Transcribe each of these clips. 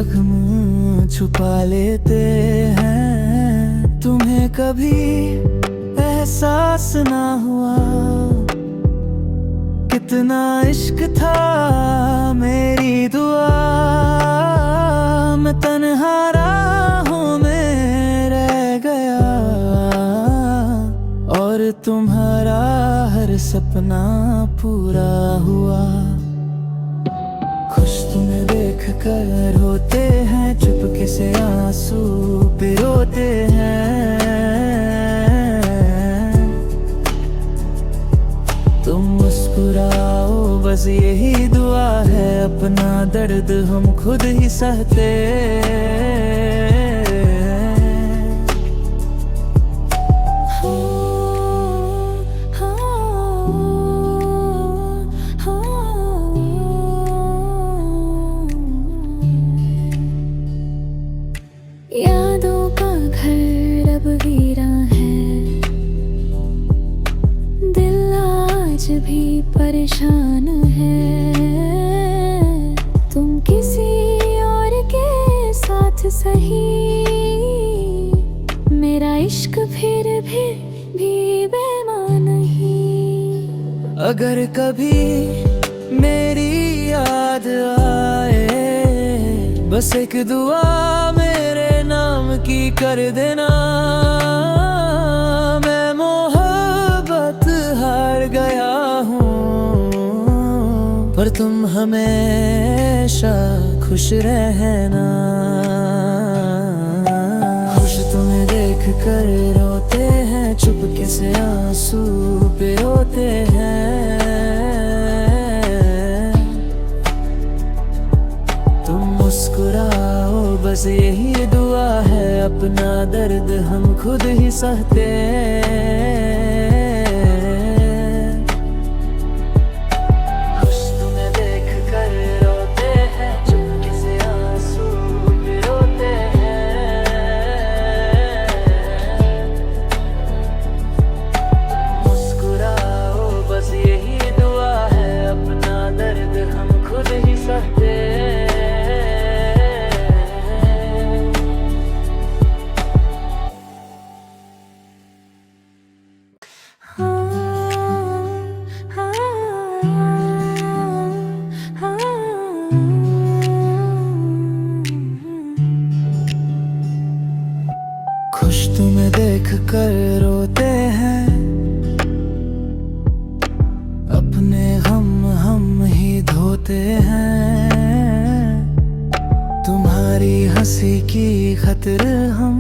जख्म छुपा लेते हैं। तुम्हें कभी एहसास ना हुआ कितना इश्क था मेरी दुआ। मैं तन्हा राहों में रह गया और तुम्हारा हर सपना पूरा हुआ। खुश तुम्हें देख कर होते हैं, चुपके से आंसू पिरोते हैं। तुम मुस्कुराओ बस यही दुआ है, अपना दर्द हम खुद ही सहते। यादों का घर अब वीरा है, दिल आज भी परेशान है। तुम किसी और के साथ सही, मेरा इश्क फिर भी बेईमान नहीं। अगर कभी मेरी याद आए, बस एक दुआ मेरे नाम की कर देना। मैं मोहब्बत हार गया हूँ, पर तुम हमेशा खुश रहना। खुश तुम्हें देख कर रोते हैं, चुपके से आंसू पिरोते हैं। तुम मुस्कुराओ बस यही दुआ है, अपना दर्द हम खुद ही सहते। खुश तुम्हें देख कर रोते हैं, चुपके से आंसू पिरोते हैं। मुस्कुराओ बस यही दुआ है, अपना दर्द हम खुद ही सहते। खुश तुम्हें देख कर रोते हैं, अपने गम हम ही धोते हैं। तुम्हारी हंसी की खातिर हम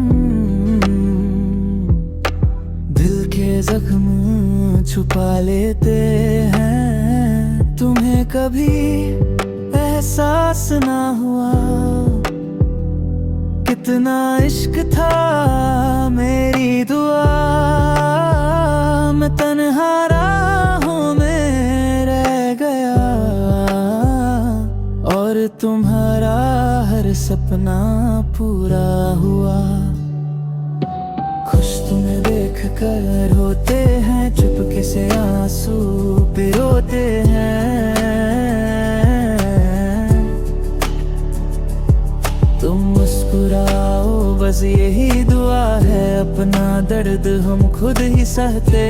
दिल के जख्म छुपा लेते हैं। तुम्हें कभी एहसास ना हुआ कितना इश्क था मेरी दुआ। मैं तन्हा राहों में रह गया और तुम्हारा हर सपना पूरा हुआ। खुश तुम्हें देख कर होते हैं, चुपके से आंसू पिरोते हैं। तुम मुस्कुराओ बस यही दुआ है, अपना दर्द हम खुद ही सहते।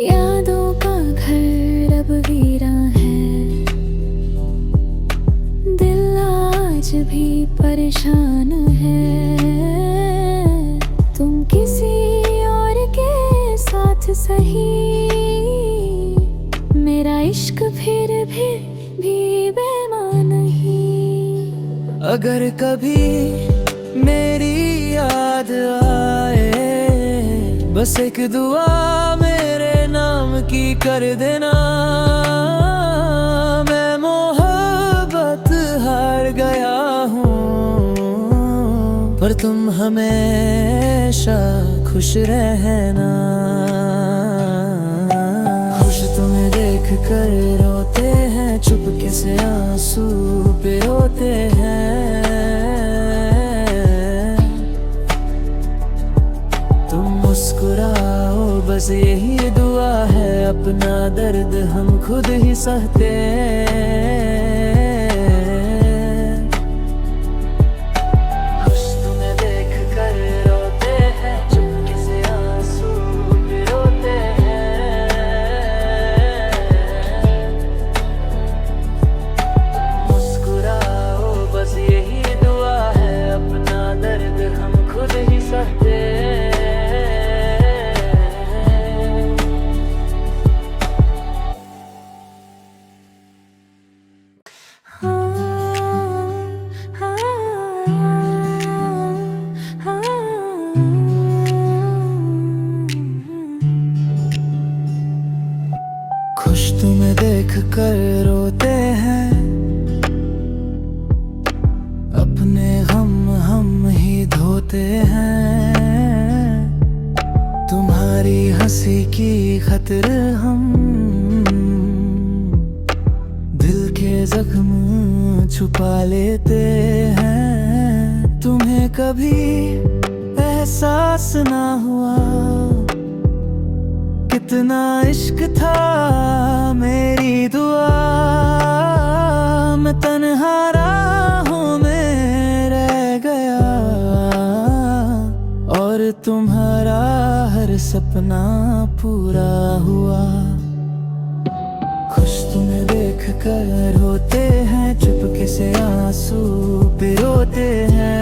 यादों का घर अब वीरा है, दिल आज भी परेशान है। तुम किसी और के साथ सही, मेरा इश्क फिर भी बेईमान नहीं। अगर कभी मेरी याद आए, बस एक दुआ मेरे नाम की कर देना। मैं मोहब्बत हार गया हूँ, पर तुम हमेशा खुश रहना। खुश तुम्हें देख कर रोते हैं, चुपके से आंसू पिरोते हैं। खुद ही सहते। खुश तुम्हें देख कर रोते हैं, चुपके से आंसू पिरोते हैं। मुस्कुराओ बस यही दुआ है, अपना दर्द हम खुद ही सहते। खुश तुम्हें देख कर रोते हैं, अपने गम हम ही धोते हैं। तुम्हारी हंसी की खातिर हम दिल के जख्म छुपा लेते हैं। तुम्हें कभी एहसास ना हुआ कितना इश्क था मेरी दुआ। मैं तन्हा राहों में रह गया और तुम्हारा हर सपना पूरा हुआ। खुश तुम्हें देख कर रोते हैं, चुपके से आंसू पिरोते हैं।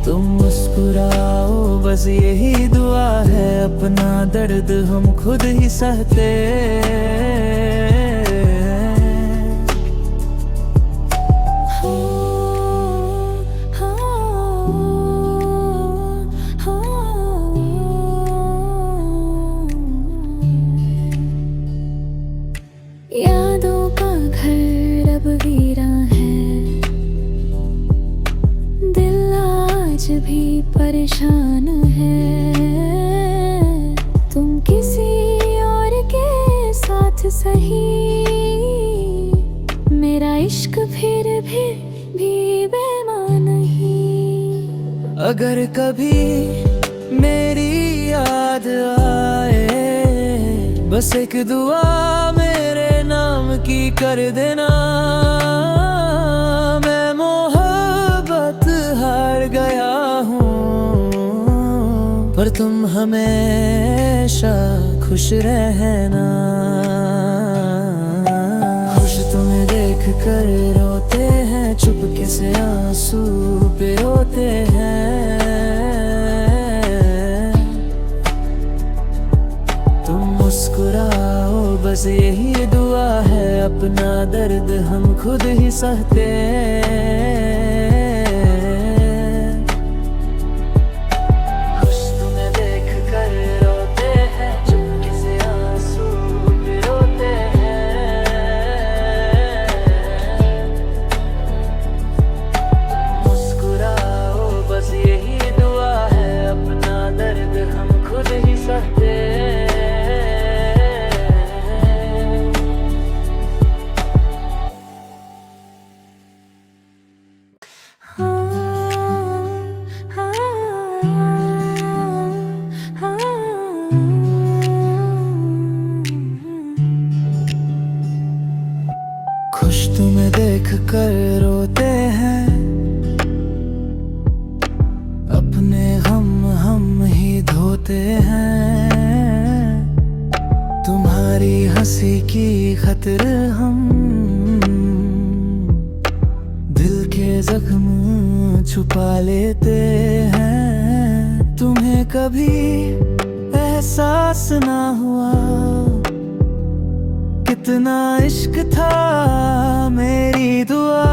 तुम मुस्कुराओ बस यही दुआ है, अपना दर्द हम खुद ही सहते। यादों का घर अब वीरा है, दिल आज भी परेशान है। तुम किसी और के साथ सही, मेरा इश्क फिर भी बेईमान नहीं। अगर कभी मेरी याद आए, बस एक दुआ मेरे नाम की कर देना। मैं मोहब्बत हार गया हूँ, पर तुम हमेशा खुश रहना। खुश तुम्हें देख कर रोते हैं, चुपके से आंसू पिरोते हैं। तुम मुस्कुराओ बस यही दुआ है, अपना दर्द हम खुद ही सहते। खुश तुम्हें देख कर रोते हैं, चुपके से आंसू पिरोते हैं। मुस्कुराओ बस यही दुआ है, अपना दर्द हम खुद ही सहते। खुश तुम्हें देख कर रोते हैं, अपने गम हम ही धोते हैं। तुम्हारी हंसी की खातिर हम दिल के जख्म छुपा लेते हैं। तुम्हें कभी एहसास ना हुआ कितना इश्क था मेरी दुआ।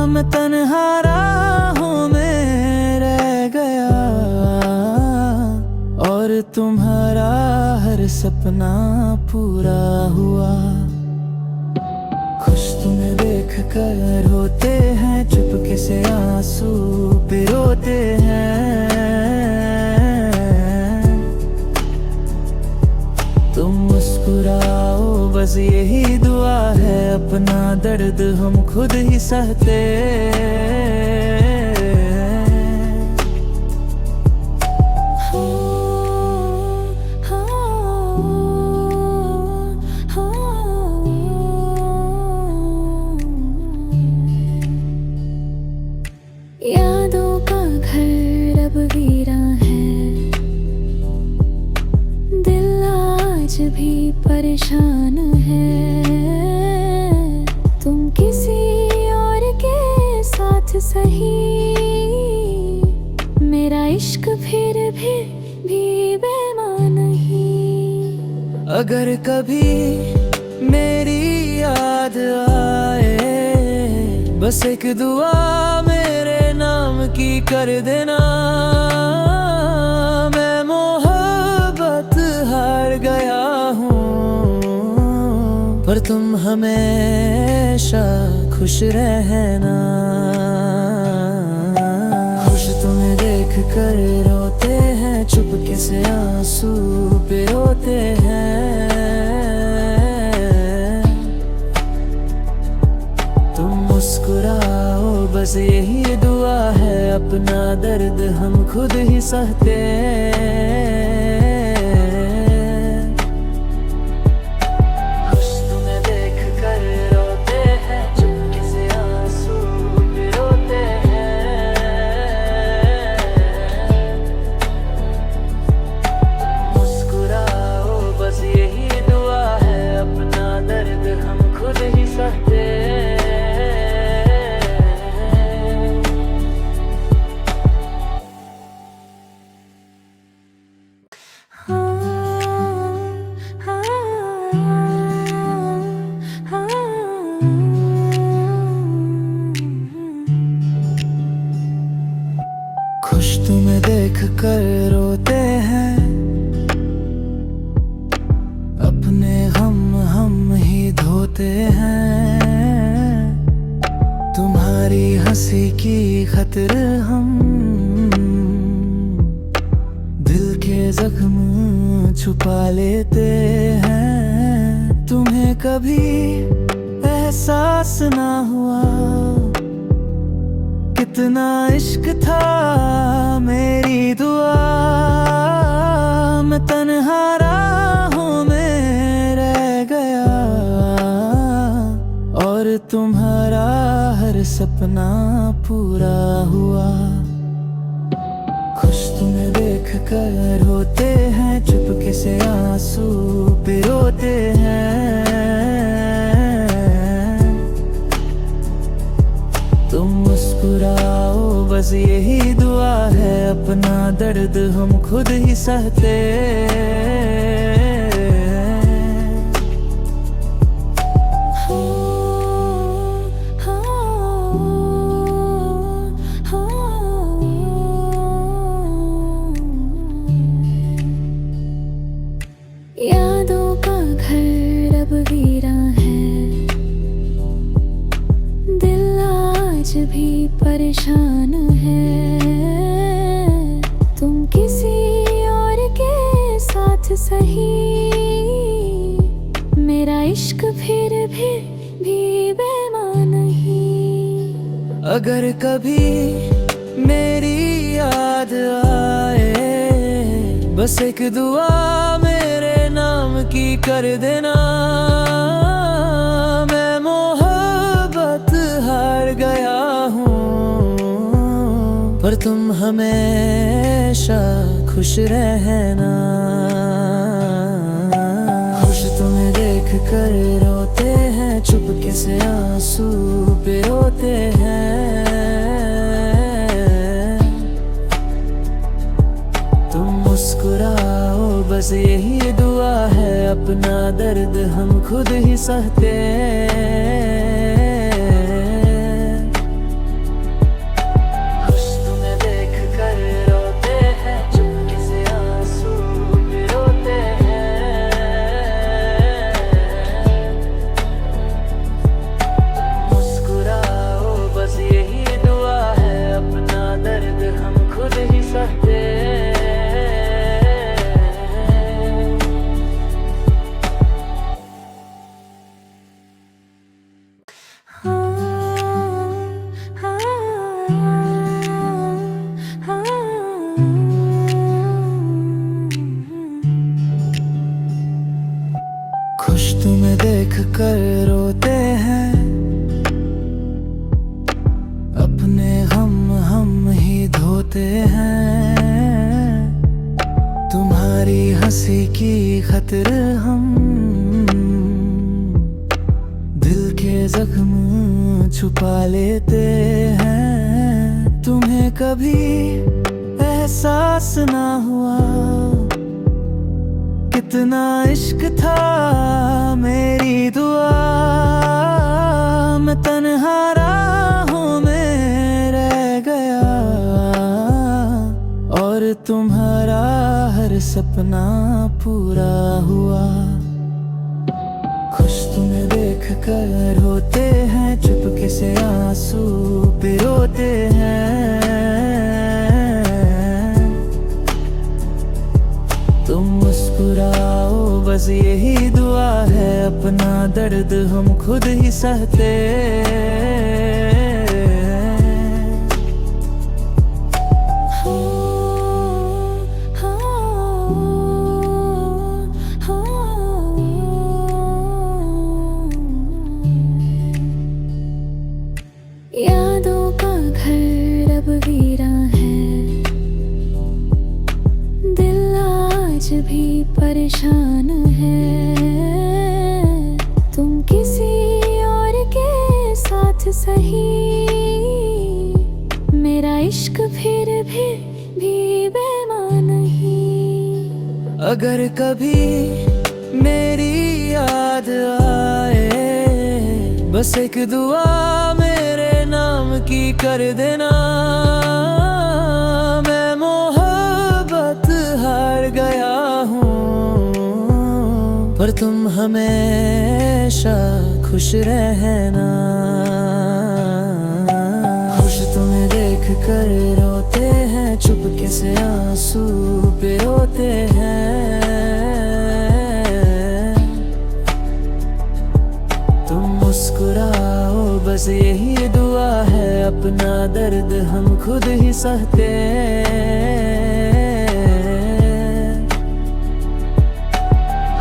मैं तन्हा राहों में रह गया और तुम्हारा हर सपना पूरा हुआ। खुश तुम्हें देख कर रोते हैं, चुपके से आंसू पिरोते हैं। तुम मुस्कुराओ बस यही दुआ है, अपना दर्द हम खुद ही सहते। हो परेशान है। तुम किसी और के साथ सही, मेरा इश्क फिर भी बेईमान नहीं। अगर कभी मेरी याद आए, बस एक दुआ मेरे नाम की कर देना। मैं मोहब्बत हार गया हूँ, पर तुम हमेशा खुश रहना। खुश तुम्हें देख कर रोते हैं, चुपके से आंसू पिरोते हैं। तुम मुस्कुराओ बस यही दुआ है, अपना दर्द हम खुद ही सहते हैं। खुश तुम्हें देख कर रोते हैं, चुपके से आंसू पिरोते हैं। मुस्कुराओ बस यही दुआ है, अपना दर्द हम खुद ही सहते हैं। खुश तुम्हें देख कर रोते हैं, अपने गम हम ही धोते हैं। तुम्हारी हंसी की खातिर हम दिल के जख्म छुपा लेते हैं। तुम्हें कभी एहसास ना हुआ कितना इश्क था मेरी दुआ। मैं तन्हा राहों में रह गया, और तुम्हारा हर सपना पूरा हुआ। खुश तुम्हें देख कर रोते हैं, चुपके से आंसू पिरोते हैं। तुम मुस्कुराओ बस यही दुआ है, अपना दर्द हम खुद ही सहते यादों का घर अब वीरा है, दिल आज भी परेशान है। तुम किसी और के साथ सही, मेरा इश्क फिर भी बेईमान नहीं। अगर कभी मेरी याद आए, बस एक दुआ मेरे नाम की कर देना। मैं मोहब्बत हार गया हूँ, पर तुम हमेशा खुश रहना। खुश तुम्हें देख कर रोते हैं, चुपके से आंसू पिरोते हैं। तुम मुस्कुराओ बस यही दुआ है, अपना दर्द हम खुद ही सहते हैं। खुश तुम्हें देख कर रोते हैं, चुपके से आंसू पिरोते हैं। मुस्कुराओ बस यही दुआ है, अपना दर्द हम खुद ही सहते हैं। जख्म छुपा लेते हैं। तुम्हें कभी एहसास ना हुआ कितना इश्क था मेरी दुआ। मैं तन्हा राहों में रह गया और तुम्हारा हर सपना पूरा हुआ। खुश तुम्हें देख कर होते हैं, चुपके से आंसू पिरोते हैं। तुम मुस्कुराओ बस यही दुआ है, अपना दर्द हम खुद ही सहते। यादों का घर अब वीरा है, दिल आज भी परेशान है। तुम किसी और के साथ सही, मेरा इश्क फिर भी बेईमान नहीं। अगर कभी मेरी याद आए, बस एक दुआ मेरे नाम की कर देना। मैं मोहब्बत हार गया हूँ, पर तुम हमेशा खुश रहना। खुश तुम्हें देख कर रोते हैं, चुपके से आंसू पिरोते हैं। तुम मुस्कुराओ बस यही दुआ है, अपना दर्द हम खुद ही सहते।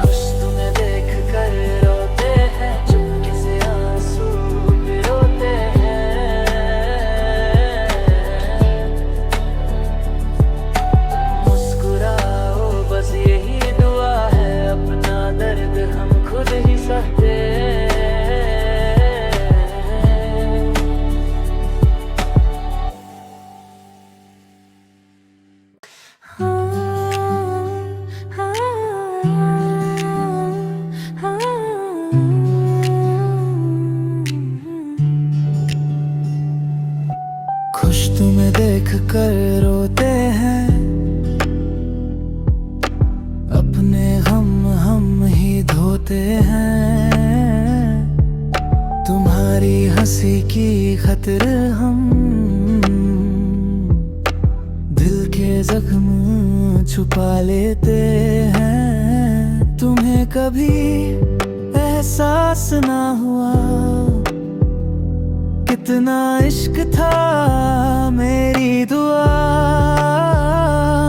खुश तुम्हें देख कर रोते हैं, चुपके से आंसू पिरोते हैं। मुस्कुराओ बस यही दुआ है, अपना दर्द हम खुद ही सहते। खुश तुम्हें देख कर रोते हैं, अपने गम हम ही धोते हैं। तुम्हारी हंसी की खातिर हम दिल के जख्म छुपा लेते हैं। तुम्हें कभी एहसास ना हुआ कितना इश्क था मेरी दुआ।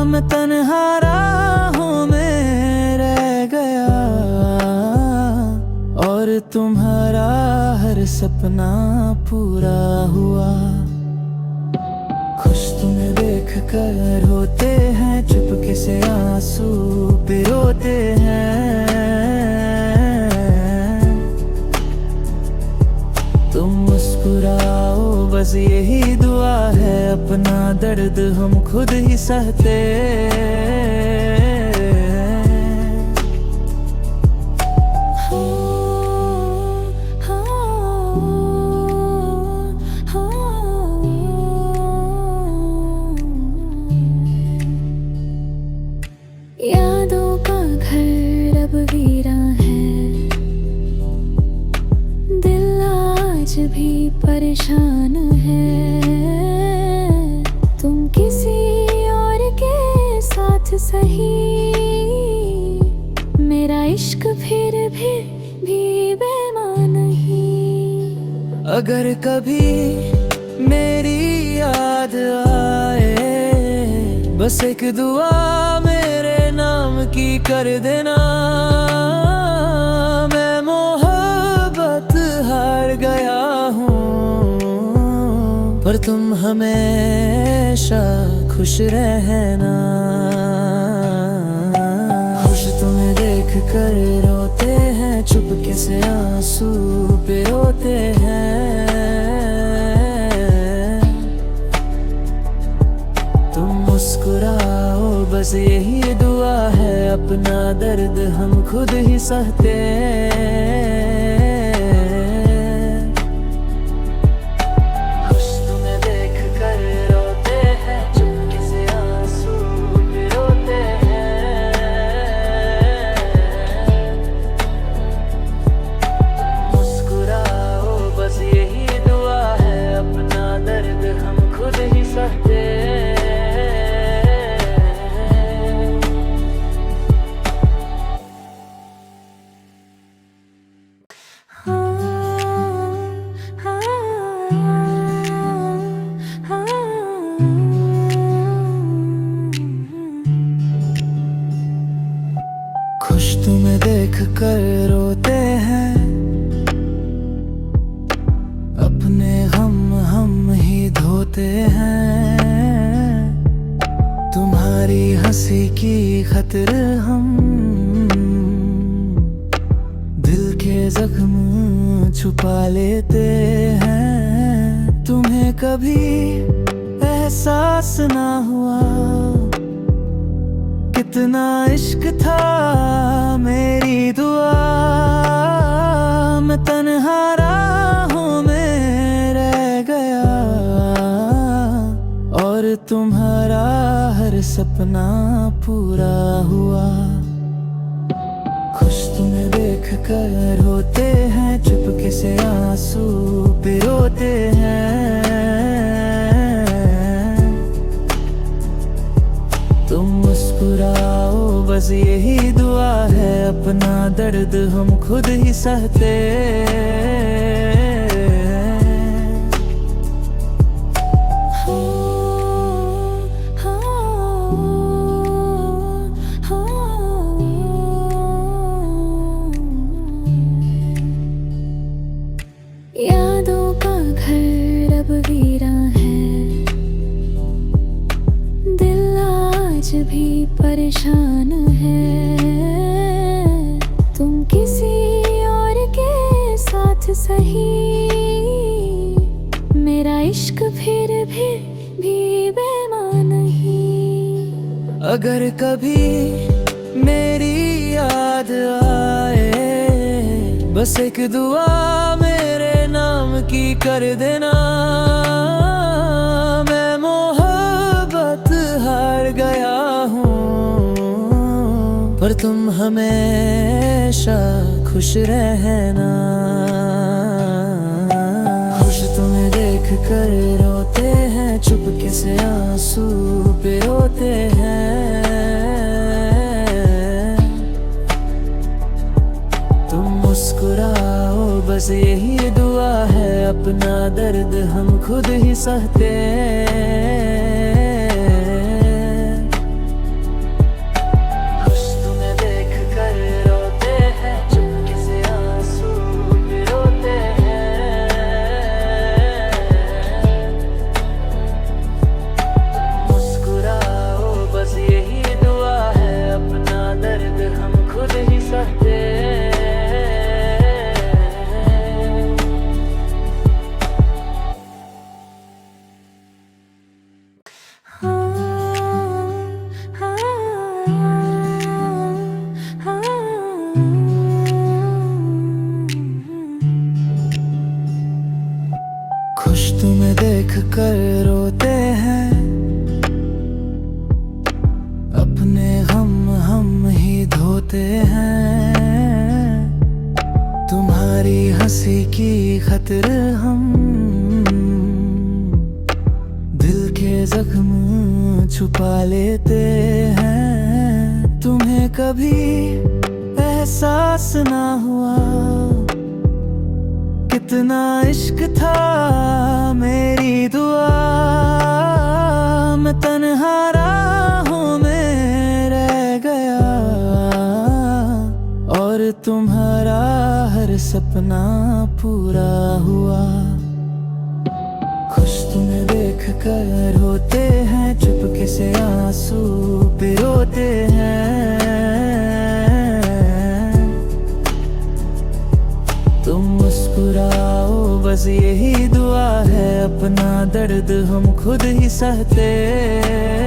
मैं तन्हा राहों में रह गया और तुम्हारा हर सपना पूरा हुआ। खुश तुम्हें देख कर होते हैं, चुपके से आंसू पिरोते हैं। तुम मुस्कुराओ बस यही दुआ है, अपना दर्द हम खुद ही सहते। यादों का घर अब वीरा है, दिल आज भी परेशान है। तुम किसी और के साथ सही, मेरा इश्क फिर भी बेईमान नहीं। अगर कभी मेरी याद आए, बस एक दुआ मेरे नाम की कर देना। मैं मोहब्बत हार गया हूँ, पर तुम हमेशा खुश रहना। खुश तुम्हें देख कर रोते हैं, चुपके से आंसू पिरोते बस यही दुआ है, अपना दर्द हम खुद ही सहते हैं। खुश तुम्हें देख कर रोते हैं, चुपके से आंसू रोते हैं। मुस्कुराओ बस यही दुआ है, अपना दर्द हम खुद ही सहते हैं। खुश तुम्हें देख कर रोते हैं, अपने गम हम ही धोते हैं। तुम्हारी हंसी की खातिर हम दिल के जख्म छुपा लेते हैं। तुम्हें कभी एहसास ना हुआ कितना इश्क था मेरी दुआ। मैं तन्हा राहों में रह गया और तुम्हारा हर सपना पूरा हुआ। खुश तुम्हें देख कर होते हैं, चुपके से आंसू पिरोते हैं। तुम मुस्कुराओ बस यही दुआ है, अपना दर्द हम खुद ही सहते यादों का घर अब वीरा है, दिल आज भी परेशान है। तुम किसी और के साथ सही, मेरा इश्क फिर भी बेईमान नहीं। अगर कभी मेरी याद आए, बस एक दुआ मेरे नाम की कर देना। मैं मोहब्बत हार गया हूँ, पर तुम हमेशा खुश रहना। खुश तुम्हें देख कर रोते हैं, चुपके से आंसू पिरोते हैं। तुम मुस्कुराओ बस यही दुआ है, अपना दर्द हम खुद ही सहते हैं। खुश तुम्हें देख कर रोते हैं, चुपके से आंसू पिरोते हैं। मुस्कुराओ बस यही दुआ है, अपना दर्द हम खुद ही सहते हैं। खुश तुम्हें देख कर रोते हैं, अपने गम हम ही धोते हैं। तुम्हारी हंसी की खातिर हम दिल के जख्म छुपा लेते हैं। तुम्हें कभी एहसास ना हुआ कितना इश्क था मेरी दुआ। मैं तन्हा राहों में रह गया और तुम्हारा हर सपना पूरा हुआ। खुश तुम्हें देख कर होते हैं, चुपके से आंसू पिरोते हैं। तुम मुस्कुराओ बस यही दुआ है, अपना दर्द हम खुद ही सहते हैं।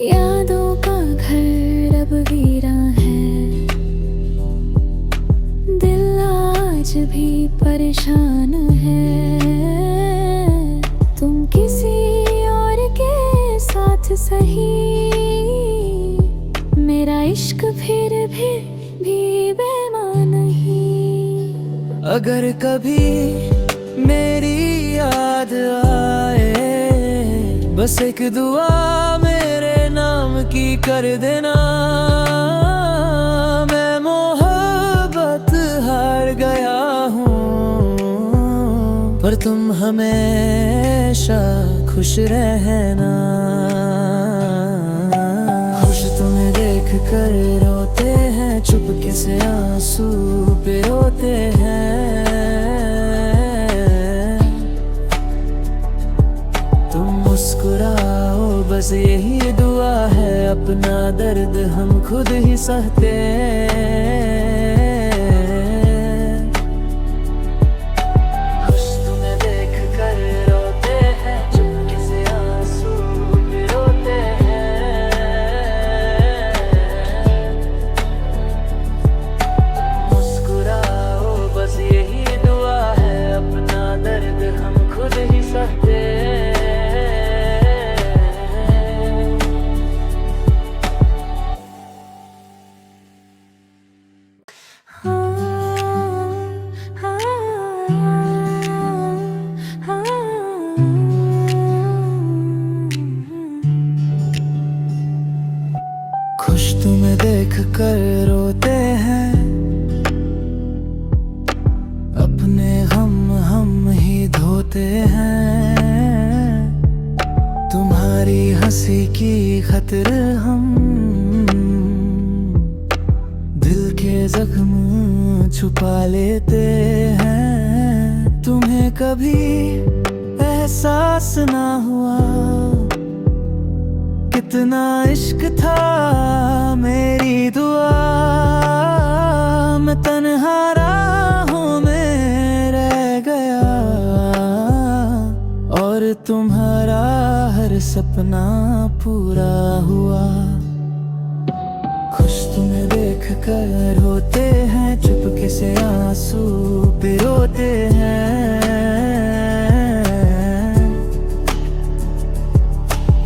यादों का घर अब वीरा है, दिल आज भी परेशान है। तुम किसी और के साथ सही, मेरा इश्क फिर भी बेईमान नहीं। अगर कभी मेरी याद आए, बस एक दुआ मेरे नाम की कर देना। मैं मोहब्बत हार गया हूँ, पर तुम हमेशा खुश रहना। खुश तुम्हें देख कर रोते हैं, चुपके से आंसू पिरोते हैं। तुम मुस्कुराओ बस यही दुआ है, अपना दर्द हम खुद ही सहते हैं। खुश तुम्हें देख कर रोते हैं, चुपके से आंसू पिरोते हैं। मुस्कुराओ बस यही दुआ है, अपना दर्द हम खुद ही सहते हैं। खुश तुम्हें देख कर रोते हैं, अपने गम हम ही धोते हैं। तुम्हारी हंसी की खातिर हम दिल के जख्म छुपा लेते हैं। तुम्हें कभी एहसास ना हुआ कितना इश्क था मेरी दुआ। मैं तन्हा राहों में रह गया, और तुम्हारा हर सपना पूरा हुआ। खुश तुम्हें देख कर होते हैं, चुपके से आंसू पिरोते हैं।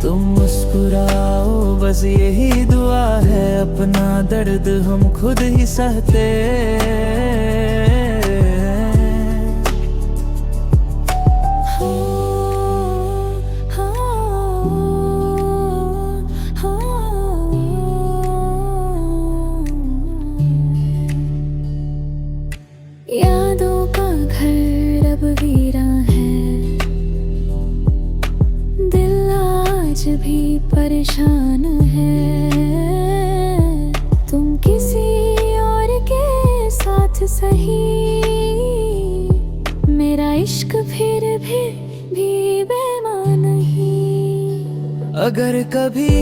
तुम मुस्कुराओ बस यही दुआ है, अपना दर्द हम खुद ही सहते हैं। यादों का घर अब वीरा है, दिल आज भी परेशान है। तुम किसी और के साथ सही, मेरा इश्क फिर भी बेईमान नहीं। अगर कभी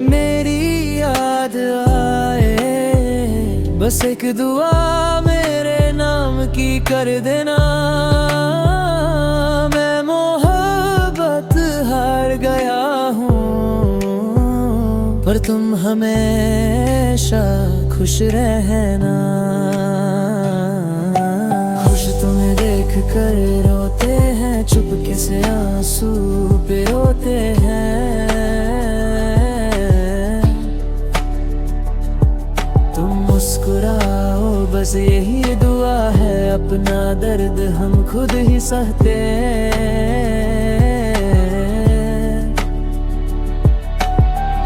मेरी याद आए, बस एक दुआ मेरे नाम की कर देना। मैं मोहब्बत हार गया हूँ, पर तुम हमेशा खुश रहना। खुश तुम्हें देख कर रोते हैं, चुपके से आंसू पिरोते हैं। तुम मुस्कुराओ बस यही दुआ है, अपना दर्द हम खुद ही सहते हैं।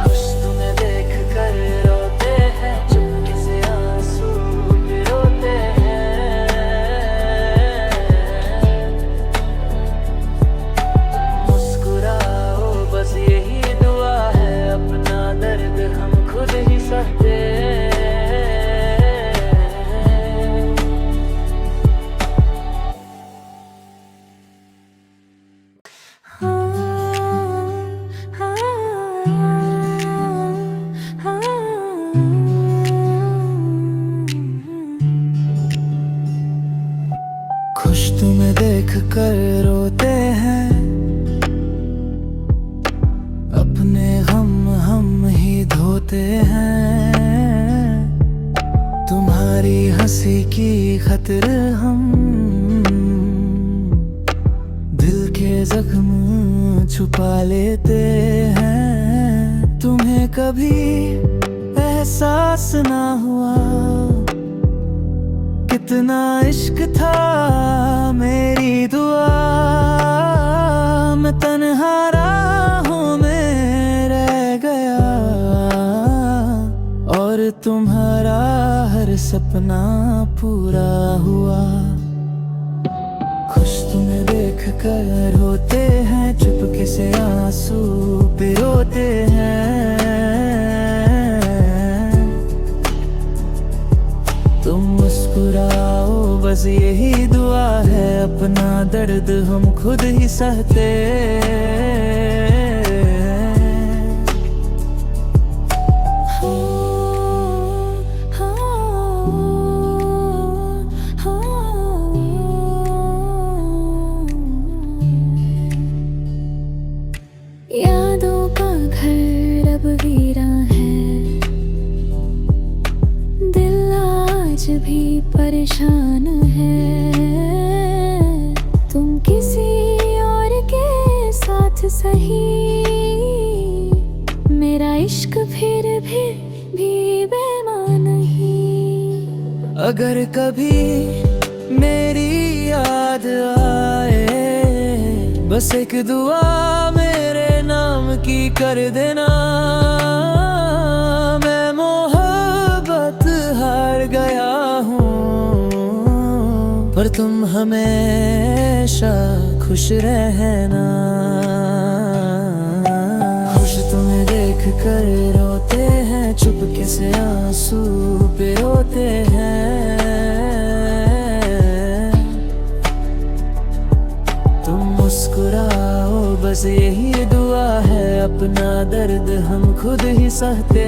खुश तुम्हें देख कर रोते हैं, चुपके से आंसू पिरोते हैं। मुस्कुराओ बस यही दुआ है, अपना दर्द हम खुद ही सहते हैं। खुश तुम्हें देख कर रोते हैं, अपने गम हम ही धोते हैं। तुम्हारी हंसी की खातिर हम दिल के जख्म छुपा लेते हैं। तुम्हें कभी एहसास ना हुआ कितना इश्क था मेरी दुआ। मैं तन्हा राहों में रह गया और तुम्हारा हर सपना पूरा हुआ। खुश तुम्हें देख कर होते हैं, चुपके से आंसू पिरोते हैं। तुम मुस्कुराओ बस यही दुआ है, अपना दर्द हम खुद ही सहते यादों का घर अब वीरा है, दिल आज भी परेशान है। तुम किसी और के साथ सही, मेरा इश्क फिर भी बेईमान ही। अगर कभी मेरी याद आए, बस एक दुआ मेरे नाम की कर देना। मैं मोहब्बत हार गया हूँ, पर तुम हमेशा खुश रहना। खुश तुम्हें देख कर रोते हैं, चुपके से आंसू पिरोते हैं। तुम मुस्कुराओ बस यही दुआ है, अपना दर्द हम खुद ही सहते।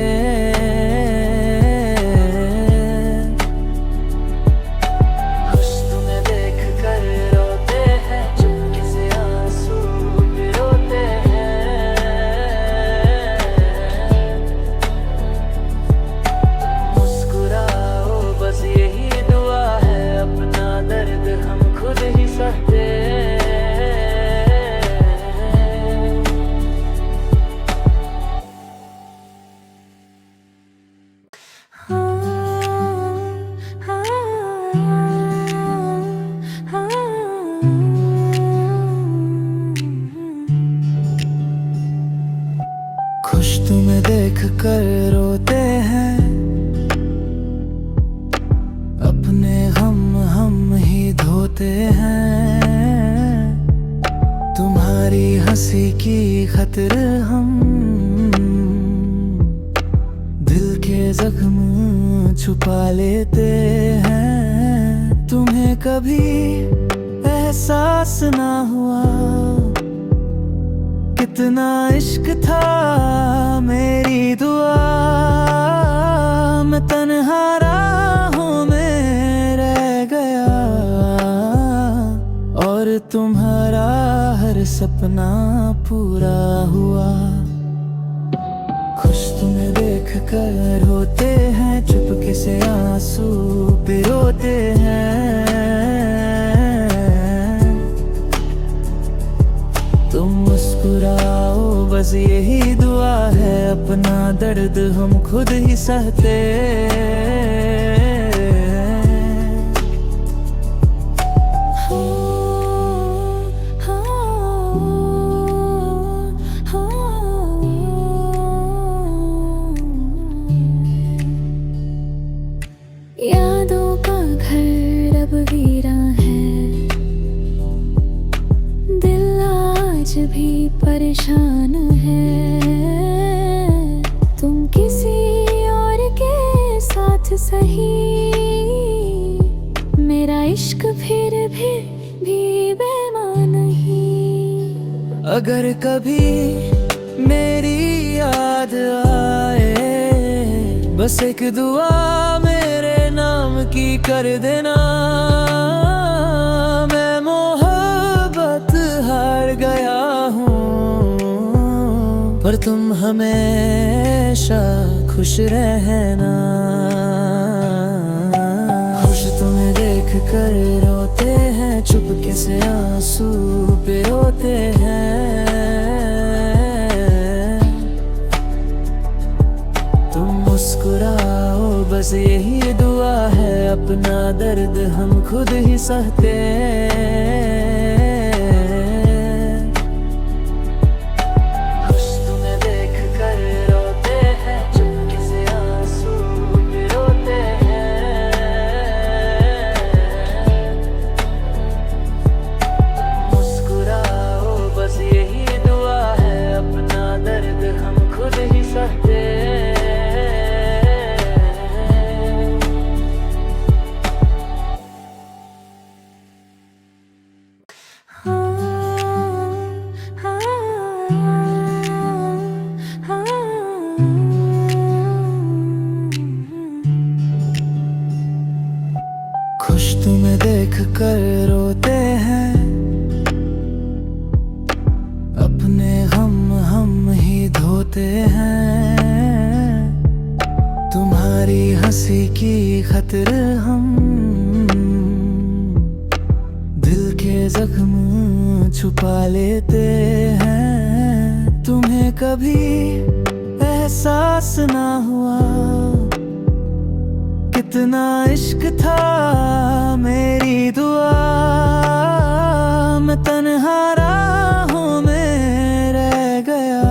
खुश तुम्हें देख कर रोते हैं, चुपके से आंसू पिरोते हैं। मुस्कुराओ बस यही दुआ है, अपना दर्द हम खुद ही सहते। खुश तुम्हें देख कर रोते हैं, अपने गम हम ही धोते हैं। तुम्हारी हंसी की खातिर हम दिल के जख्म छुपा लेते हैं। तुम्हें कभी एहसास ना हुआ कितना इश्क था मेरी दुआ। मैं तन्हा राहों में रह गया और तुम्हारा हर सपना पूरा हुआ। खुश तुम्हें देख कर होते हैं, चुपके से आंसू पिरोते हैं। तुम मुस्कुराओ बस यही दुआ है, अपना दर्द हम खुद ही सहते। यादों का घर अब वीरा है, दिल आज भी परेशान है। तुम किसी और के साथ सही, मेरा इश्क फिर भी बेईमान ही। अगर कभी मेरी याद आए, बस एक दुआ मेरे नाम की कर देना। मैं तुम हमेशा खुश रहना। खुश तुम्हें देख कर रोते हैं, चुपके से आंसू पिरोते हैं। तुम मुस्कुराओ बस यही दुआ है, अपना दर्द हम खुद ही सहते हैं। खुश तुम्हें देख कर रोते हैं, चुपके से आंसू पिरोते हैं। मुस्कुराओ बस यही दुआ है, अपना दर्द हम खुद ही सहते हैं। खुश तुम्हें देख कर रोते हैं, अपने गम हम ही धोते हैं। तुम्हारी हंसी की खातिर हम दिल के जख्म छुपा लेते हैं। तुम्हें कभी एहसास ना हुआ कितना इश्क था मेरी दुआ। मैं तन्हा राहों में रह गया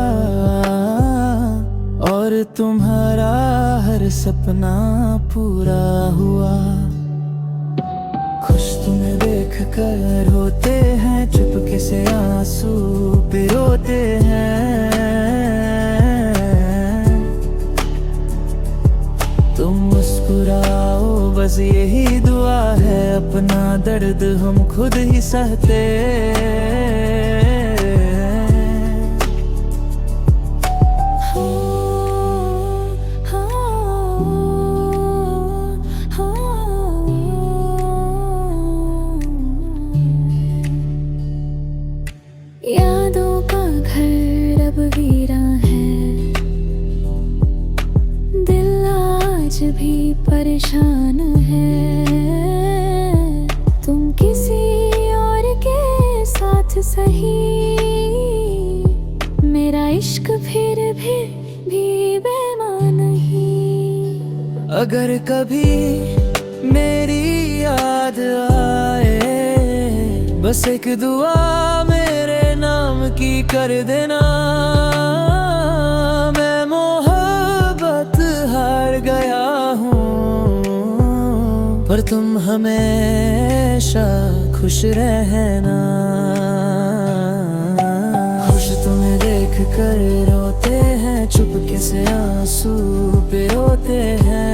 और तुम्हारा हर सपना पूरा हुआ। खुश तुम्हें देख कर रोते हैं, चुपके से आंसू पिरोते हैं। तुम मुस्कुराओ बस यही दुआ है, अपना दर्द हम खुद ही सहते यादों का घर अब वीरा है, दिल आज भी परेशान है। तुम किसी और के साथ सही, मेरा इश्क फिर भी बेईमान नहीं। अगर कभी मेरी याद आए, बस एक दुआ मेरे नाम की कर देना। मैं मोहब्बत हार गया हूँ, पर तुम हमेशा खुश रहना। खुश तुम्हें देख कर रोते हैं, चुपके से आंसू पिरोते हैं।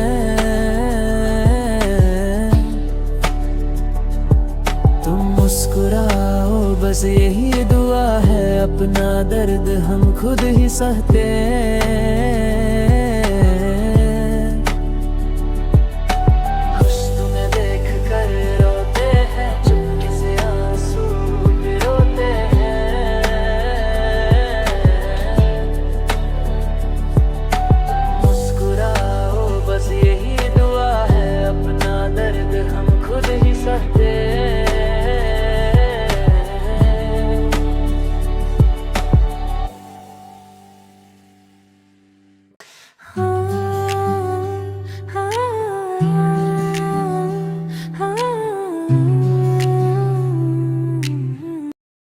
तुम मुस्कुराओ बस यही दुआ है, अपना दर्द हम खुद ही सहते हैं।